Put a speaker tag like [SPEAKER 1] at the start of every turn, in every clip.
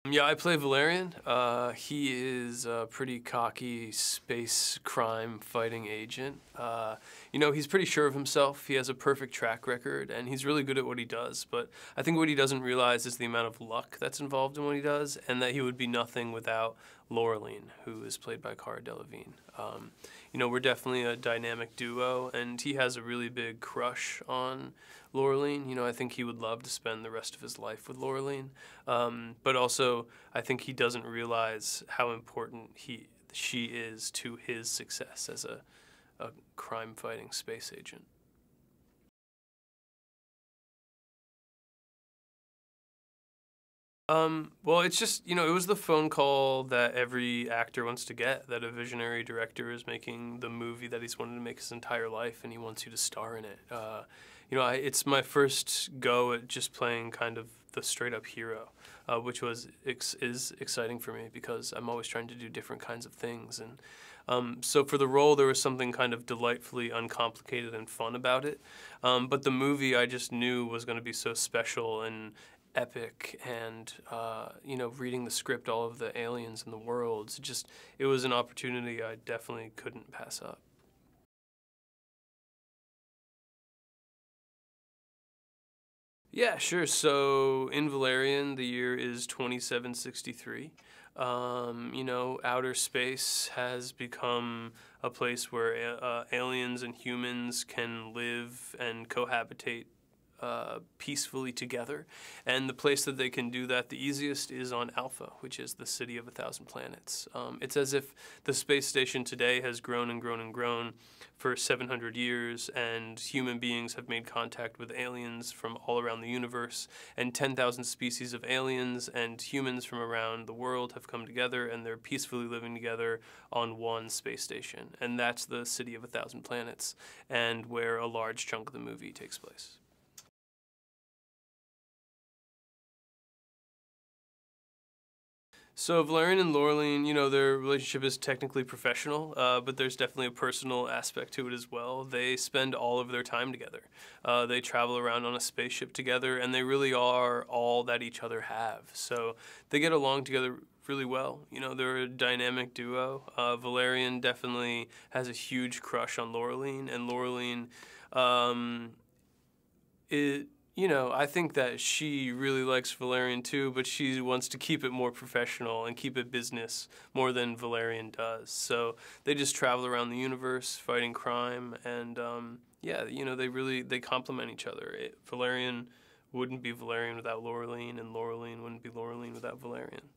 [SPEAKER 1] Yeah, I play Valerian. He is a pretty cocky space crime fighting agent. He's pretty sure of himself. He has a perfect track record, and he's really good at what he does. But I think what he doesn't realize is the amount of luck that's involved in what he does, and that he would be nothing without Laureline, who is played by Cara Delevingne. We're definitely a dynamic duo, and he has a really big crush on Laureline. I think he would love to spend the rest of his life with Laureline. But also, I think he doesn't realize how important she is to his success as a crime-fighting space agent. Well, it's just, it was the phone call that every actor wants to get, that a visionary director is making the movie that he's wanted to make his entire life, and he wants you to star in it. It's my first go at just playing kind of the straight-up hero, which is exciting for me because I'm always trying to do different kinds of things. And so for the role, there was something kind of delightfully uncomplicated and fun about it. But the movie I just knew was going to be so special and epic, and reading the script, all of the aliens and the worlds, it was an opportunity I definitely couldn't pass up. Yeah, sure. So in Valerian, the year is 2763. Outer space has become a place where aliens and humans can live and cohabitate peacefully together. And the place that they can do that the easiest is on Alpha, which is the city of 1,000 planets. It's as if the space station today has grown and grown and grown for 700 years, and human beings have made contact with aliens from all around the universe, and 10,000 species of aliens and humans from around the world have come together, and they're peacefully living together on one space station. And that's the city of 1,000 planets, and where a large chunk of the movie takes place. So Valerian and Laureline, their relationship is technically professional, but there's definitely a personal aspect to it as well. They spend all of their time together. They travel around on a spaceship together, and they really are all that each other have. So they get along together really well. They're a dynamic duo. Valerian definitely has a huge crush on Laureline, and Laureline, I think that she really likes Valerian too, but she wants to keep it more professional and keep it business more than Valerian does. So they just travel around the universe fighting crime, and they complement each other. Valerian wouldn't be Valerian without Laureline, and Laureline wouldn't be Laureline without Valerian.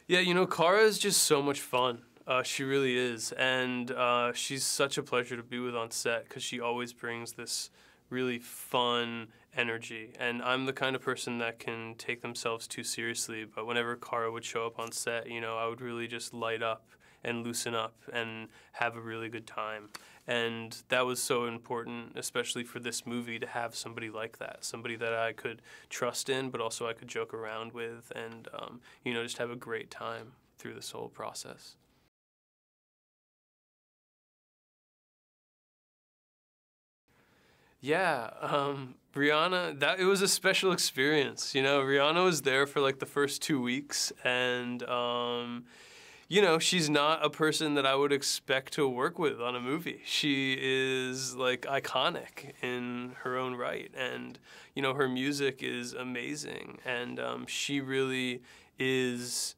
[SPEAKER 1] Yeah, Cara is just so much fun. She really is, and she's such a pleasure to be with on set because she always brings this really fun energy. And I'm the kind of person that can take themselves too seriously, but whenever Cara would show up on set, I would really just light up and loosen up and have a really good time. And that was so important, especially for this movie, to have somebody like that, somebody that I could trust in, but also I could joke around with and, just have a great time through this whole process. Yeah, Rihanna, it was a special experience. Rihanna was there for like the first 2 weeks, and she's not a person that I would expect to work with on a movie. She is like iconic in her own right, and her music is amazing, and she really is.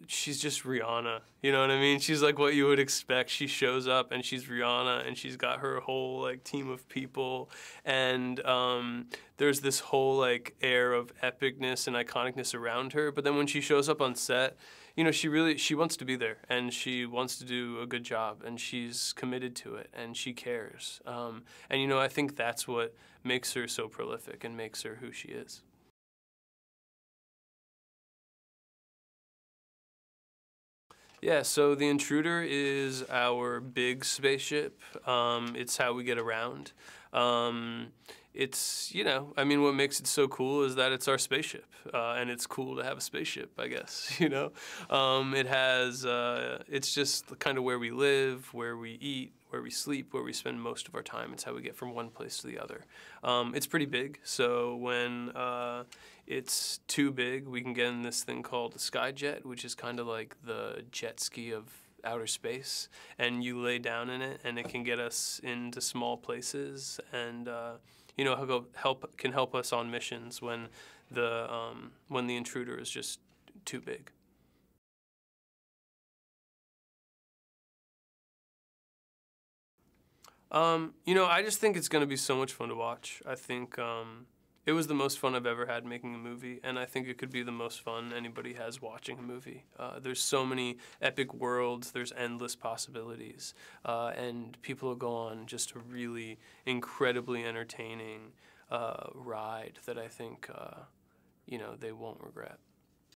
[SPEAKER 1] She's just Rihanna, you know what I mean? She's like what you would expect. She shows up and she's Rihanna, and she's got her whole like team of people, and there's this whole like air of epicness and iconicness around her. But then when she shows up on set, she wants to be there, and she wants to do a good job, and she's committed to it, and she cares. And I think that's what makes her so prolific and makes her who she is. Yeah, so the Intruder is our big spaceship. It's how we get around. What makes it so cool is that it's our spaceship, and it's cool to have a spaceship, I guess, it's just kind of where we live, where we eat, where we sleep, where we spend most of our time. It's how we get from one place to the other. It's pretty big, so when it's too big, we can get in this thing called a skyjet, which is kind of like the jet ski of outer space, and you lay down in it, and it can get us into small places, and can help us on missions when the intruder is just too big. I just think it's going to be so much fun to watch. I think it was the most fun I've ever had making a movie, and I think it could be the most fun anybody has watching a movie. There's so many epic worlds, there's endless possibilities, and people will go on just a really incredibly entertaining ride that I think, they won't regret.